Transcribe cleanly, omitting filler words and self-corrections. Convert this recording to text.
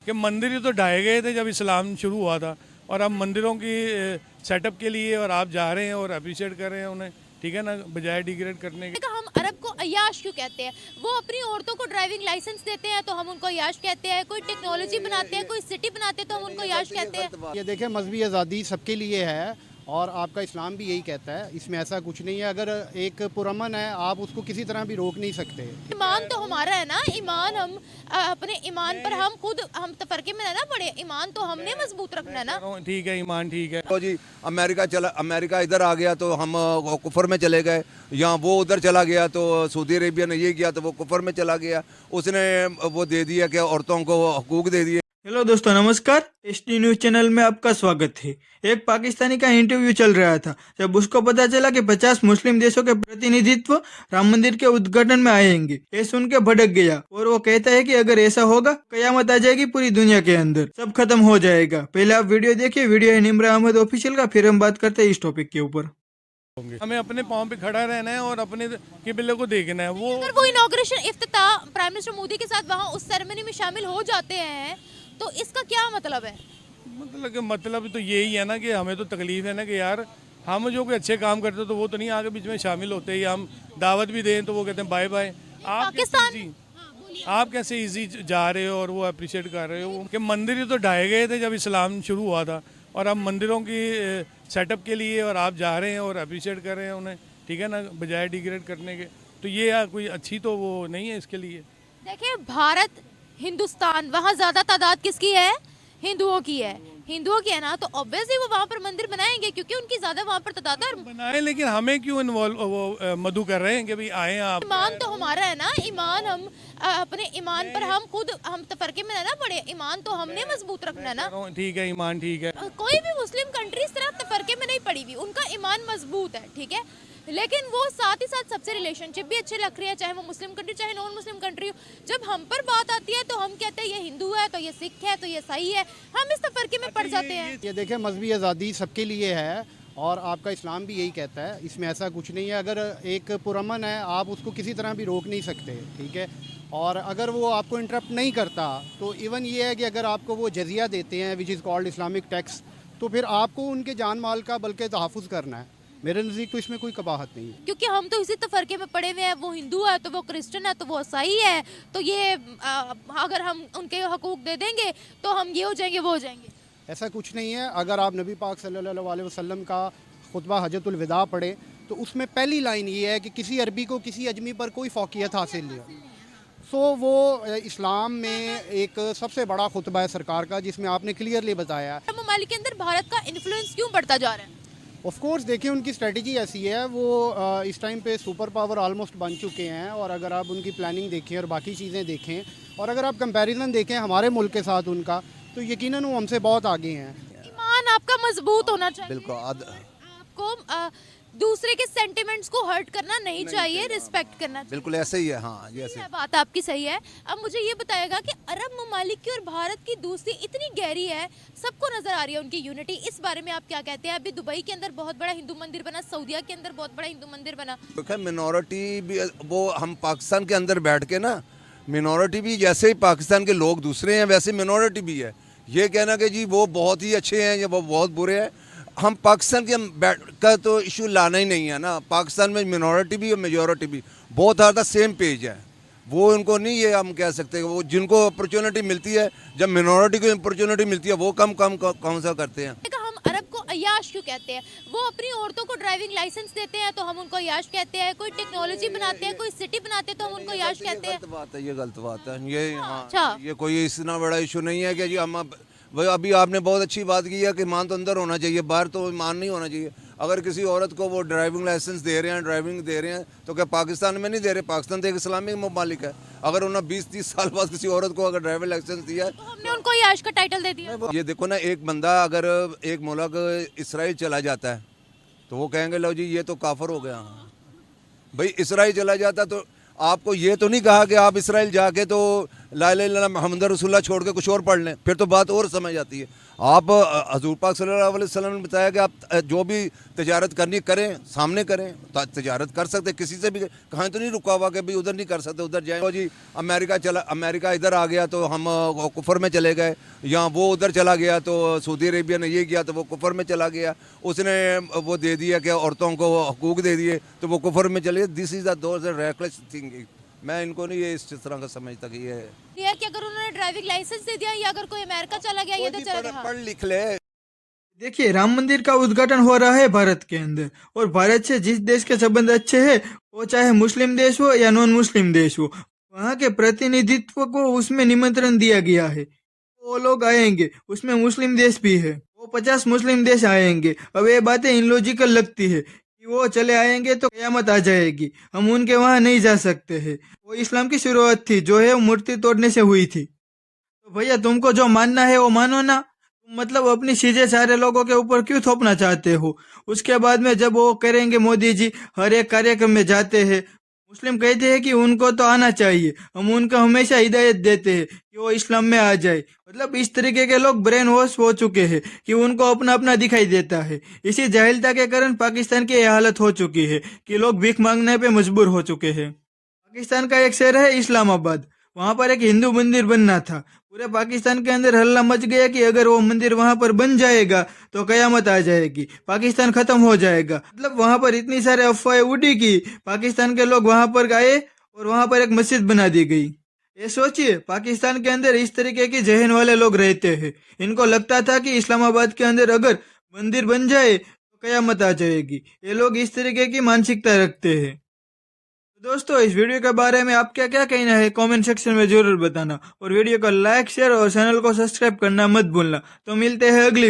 कि मंदिर ही तो ढाए गए थे जब इस्लाम शुरू हुआ था, और अब मंदिरों की सेटअप के लिए और आप जा रहे हैं और अप्रिशिएट कर रहे हैं उन्हें, ठीक है ना, बजाय डिग्रेड करने के। हम अरब को अय्याश क्यों कहते हैं? वो अपनी औरतों को ड्राइविंग लाइसेंस देते हैं तो हम उनको अय्याश कहते हैं, कोई टेक्नोलॉजी बनाते हैं, कोई सिटी बनाते हैं तो हम उनको अय्याश कहते हैं। ये देखें, मजहबी आज़ादी सबके लिए है और आपका इस्लाम भी यही कहता है, इसमें ऐसा कुछ नहीं है। अगर एक पुरअमन है, आप उसको किसी तरह भी रोक नहीं सकते। ईमान तो हमारा है ना, ईमान हम अपने ईमान पर हम तफरके में ना पड़े, ईमान तो हमने मजबूत रखना है ना। ठीक है, ईमान ठीक है। तो जी अमेरिका इधर आ गया तो हम कुफर में चले गए, या वो उधर चला गया तो सऊदी अरेबिया ने ये किया तो वो कुफर में चला गया, उसने वो दे दिया कि औरतों को हकूक दे दिए। हेलो दोस्तों, नमस्कार। एसटी न्यूज चैनल में आपका स्वागत है। एक पाकिस्तानी का इंटरव्यू चल रहा था जब उसको पता चला कि 50 मुस्लिम देशों के प्रतिनिधित्व राम मंदिर के उद्घाटन में आएंगे। ये सुन के भड़क गया और वो कहता है कि अगर ऐसा होगा कयामत आ जाएगी पूरी दुनिया के अंदर, सब खत्म हो जाएगा। पहले आप वीडियो देखिए, वीडियो है निम्रा अहमद ऑफिशियल का, फिर हम बात करते हैं इस टॉपिक के ऊपर। हमें अपने पाँव पे खड़ा रहना है और अपने किबले को देखना है। अगर वो इनॉग्रेशन इफ्तिताह प्राइम मिनिस्टर मोदी के साथ वहाँ उस सेरेमनी में शामिल हो जाते हैं तो इसका क्या मतलब है? मतलब तो यही है ना कि हमें तो तकलीफ है ना कि यार हम जो कोई अच्छे काम करते तो वो तो नहीं आगे बीच में शामिल होते, या हम दावत भी दें तो वो कहते हैं बाय बाय। आप कैसे इजी जा रहे हो और वो अप्रिशिएट कर रहे हो कि मंदिर ही तो ढाए गए थे जब इस्लाम शुरू हुआ था, और अब मंदिरों की सेटअप के लिए और आप जा रहे हैं और अप्रिशिएट कर रहे हैं उन्हें, ठीक है ना, बजाय डिग्रेड करने के। तो ये कोई अच्छी तो वो नहीं है इसके लिए। देखिए, भारत हिंदुस्तान, वहाँ ज्यादा तादाद किसकी है? हिंदुओं की है। हिंदुओं की है ना, तो ऑब्वियसली वो वहाँ पर मंदिर बनाएंगे क्योंकि उनकी ज्यादा वहाँ पर तादाद है। बनाए, लेकिन हमें क्यों इन्वॉल्व वो मधु कर रहे हैं कि भाई आए आप। ईमान तो हमारा है ना, ईमान हम अपने ईमान पर हम तफरके में ना पड़े, ईमान तो हमने मजबूत रखना है ना। ठीक है, ईमान ठीक है। कोई भी मुस्लिम कंट्री इस तरह तफरके में नहीं पड़ी हुई, उनका ईमान मजबूत है, ठीक है, लेकिन वो साथ ही साथ सबसे रिलेशनशिप भी अच्छे रख रहे हैं, चाहे वो मुस्लिम कंट्री चाहे नॉन मुस्लिम कंट्री हो। जब हम पर बात आती है तो हम कहते हैं ये हिंदू है तो ये सिख है तो ये सही है, हम इस तफरके में पड़ जाते हैं। ये देखें, मजहबी आज़ादी सबके लिए है और आपका इस्लाम भी यही कहता है, इसमें ऐसा कुछ नहीं है। अगर एक पुरअमन है, आप उसको किसी तरह भी रोक नहीं सकते, ठीक है। और अगर वो आपको इंटरप्ट नहीं करता तो इवन ये है कि अगर आपको वो जजिया देते हैं which is called Islamic tax, तो फिर आपको उनके जान माल का बल्कि तहफ़्फ़ुज़ करना है। मेरे नज़दीक तो इसमें कोई कबाहत नहीं है, क्योंकि हम तो इसी तफरके में पड़े हुए हैं। वो हिंदू है तो वो क्रिश्चियन है तो वो ईसाई है, तो ये अगर हम उनके हकूक दे देंगे तो हम ये हो जाएंगे वो हो जाएंगे। ऐसा कुछ नहीं है। अगर आप नबी पाक सल्लल्लाहु अलैहि वसल्लम का खुतबा हजतुल विदा पढ़े तो उसमें पहली लाइन ये है कि किसी अरबी को किसी अजमी पर कोई फ़ौक़ियत हासिल नहीं है। सो वो इस्लाम में एक सबसे बड़ा खुतबा है सरकार का, जिसमें आपने क्लियरली बताया है। ममालिक के अंदर भारत का इन्फ्लुएंस क्यों बढ़ता जा रहा है? ऑफ कोर्स देखिए, उनकी स्ट्रेटजी ऐसी है, वो इस टाइम पे सुपर पावर ऑलमोस्ट बन चुके हैं। और अगर आप उनकी प्लानिंग देखें और बाकी चीज़ें देखें और अगर आप कंपैरिजन देखें हमारे मुल्क के साथ उनका, तो यकीनन वो हमसे बहुत आगे हैं। ईमान आपका मजबूत होना चाहिए। बिल्कुल। आपको दूसरे के सेंटिमेंट्स को हर्ट करना नहीं चाहिए, रिस्पेक्ट करना चाहिए। बिल्कुल ऐसे ही है। हाँ, ये ऐसे। बात आपकी सही है। अब मुझे ये बताएगा कि अरब ममालिक की और भारत की दोस्ती इतनी गहरी है, सबको नजर आ रही है उनकी यूनिटी, इस बारे में आप क्या कहते हैं? अभी दुबई के अंदर बहुत बड़ा हिंदू मंदिर बना, सऊदीया के अंदर बहुत बड़ा हिंदू मंदिर बना। तो मिनॉरिटी भी, वो हम पाकिस्तान के अंदर बैठ के ना, मिनॉरिटी भी जैसे ही पाकिस्तान के लोग दूसरे हैं वैसे मिनॉरिटी भी है। ये कहना कि जी वो बहुत ही अच्छे हैं या वो बहुत बुरे हैं, हम पाकिस्तान के बैठ का तो इशू लाना ही नहीं है ना। पाकिस्तान में मिनॉरिटी भी और मेजॉरिटी भी बहुत ज़्यादा सेम पेज है। वो उनको नहीं, ये हम कह सकते हैं वो जिनको अपॉर्चुनिटी मिलती है, जब मिनॉरिटी को अपॉर्चुनिटी मिलती है वो कौन सा करते हैं। हम अरब को अय्याश क्यों कहते हैं? वो अपनी औरतों को ड्राइविंग लाइसेंस देते हैं तो हम उनको अय्याश कहते हैं, कोई टेक्नोलॉजी बनाते हैं, कोई सिटी बनाते हैं तो हम उनको अय्याश कहते हैं। गलत बात है, ये गलत बात है। ये हाँ, अच्छा। ये कोई इतना बड़ा इशू नहीं है कि जी हम भाई, अभी आपने बहुत अच्छी बात की है कि ईमान तो अंदर होना चाहिए, बाहर तो ईमान नहीं होना चाहिए। अगर किसी औरत को वो ड्राइविंग लाइसेंस दे रहे हैं, ड्राइविंग दे रहे हैं, तो क्या पाकिस्तान में नहीं दे रहे? पाकिस्तान तो एक इस्लामिक ममालिक है। अगर उन्होंने 20-30 साल बाद किसी औरत को अगर ड्राइविंग लाइसेंस दिया है तो हमने उनको अय्याश का टाइटल दे दिया। ये देखो ना, एक बंदा अगर एक मुल्क इसराइल चला जाता है तो वो कहेंगे लो जी ये तो काफर हो गया। भाई इसराइल चला जाता तो आपको ये तो नहीं कहा कि आप इसराइल जाके तो ला इलाहा इल्लल्लाह मुहम्मद रसूलुल्लाह छोड़ के कुछ और पढ़ लें, फिर तो बात और समझ आती है। आप हजूर पाक सल्लल्लाहु अलैहि वसल्लम ने बताया कि आप जो भी तजारत करनी करें, सामने करें, तजारत कर सकते, किसी से भी कहीं तो नहीं रुका हुआ कि भाई उधर नहीं कर सकते, उधर जाए। तो जी अमेरिका इधर आ गया तो हम कुफर में चले गए, या वो उधर चला गया तो सऊदी अरेबिया ने ये किया तो वो कुफर में चला गया, उसने वो दे दिया कि औरतों को हकूक दे दिए तो वो कुफर में चले। This is the reckless thinking. मैं इनको नहीं ये इस तरह का समझता कि ये है कि अगर उन्होंने ड्राइविंग लाइसेंस दे दिया, या अगर कोई अमेरिका चला गया, ये तो चला गया। पढ़ लिख ले। देखिए, राम मंदिर का उद्घाटन हो रहा है भारत के अंदर, और भारत से जिस देश के संबंध अच्छे हैं, वो चाहे मुस्लिम देश हो या नॉन मुस्लिम देश हो, वहाँ के प्रतिनिधित्व को उसमें निमंत्रण दिया गया है। वो लोग आएंगे, उसमें मुस्लिम देश भी है, वो 50 मुस्लिम देश आएंगे। अब ये बातें इनलॉजिकल लगती है कि वो चले आएंगे तो कयामत आ जाएगी, हम उनके वहां नहीं जा सकते हैं। वो इस्लाम की शुरुआत थी जो है मूर्ति तोड़ने से हुई थी। तो भैया, तुमको जो मानना है वो मानो ना, तुम मतलब अपनी चीजें सारे लोगों के ऊपर क्यों थोपना चाहते हो। उसके बाद में जब वो करेंगे, मोदी जी हर एक कार्यक्रम में जाते हैं, मुस्लिम कहते हैं कि उनको तो आना चाहिए, हम उनको हमेशा हिदायत देते हैं कि वो इस्लाम में आ जाए। मतलब इस तरीके के लोग ब्रेन वॉश हो चुके हैं कि उनको अपना अपना दिखाई देता है। इसी जाहिलता के कारण पाकिस्तान की यह हालत हो चुकी है कि लोग भीख मांगने पे मजबूर हो चुके हैं। पाकिस्तान का एक शहर है इस्लामाबाद, वहां पर एक हिंदू मंदिर बनना था। पूरे पाकिस्तान के अंदर हल्ला मच गया कि अगर वो मंदिर वहां पर बन जाएगा तो कयामत आ जाएगी, पाकिस्तान खत्म हो जाएगा। मतलब वहां पर इतनी सारे अफवाहें उड़ी कि पाकिस्तान के लोग वहां पर गए और वहां पर एक मस्जिद बना दी गई। ये सोचिए, पाकिस्तान के अंदर इस तरीके की जहन वाले लोग रहते हैं। इनको लगता था कि इस्लामाबाद के अंदर अगर मंदिर बन जाए तो कयामत आ जाएगी। ये लोग इस तरीके की मानसिकता रखते हैं। दोस्तों, इस वीडियो के बारे में आपका क्या कहना है कमेंट सेक्शन में जरूर बताना, और वीडियो को लाइक, शेयर और चैनल को सब्सक्राइब करना मत भूलना। तो मिलते हैं अगली वीडियो।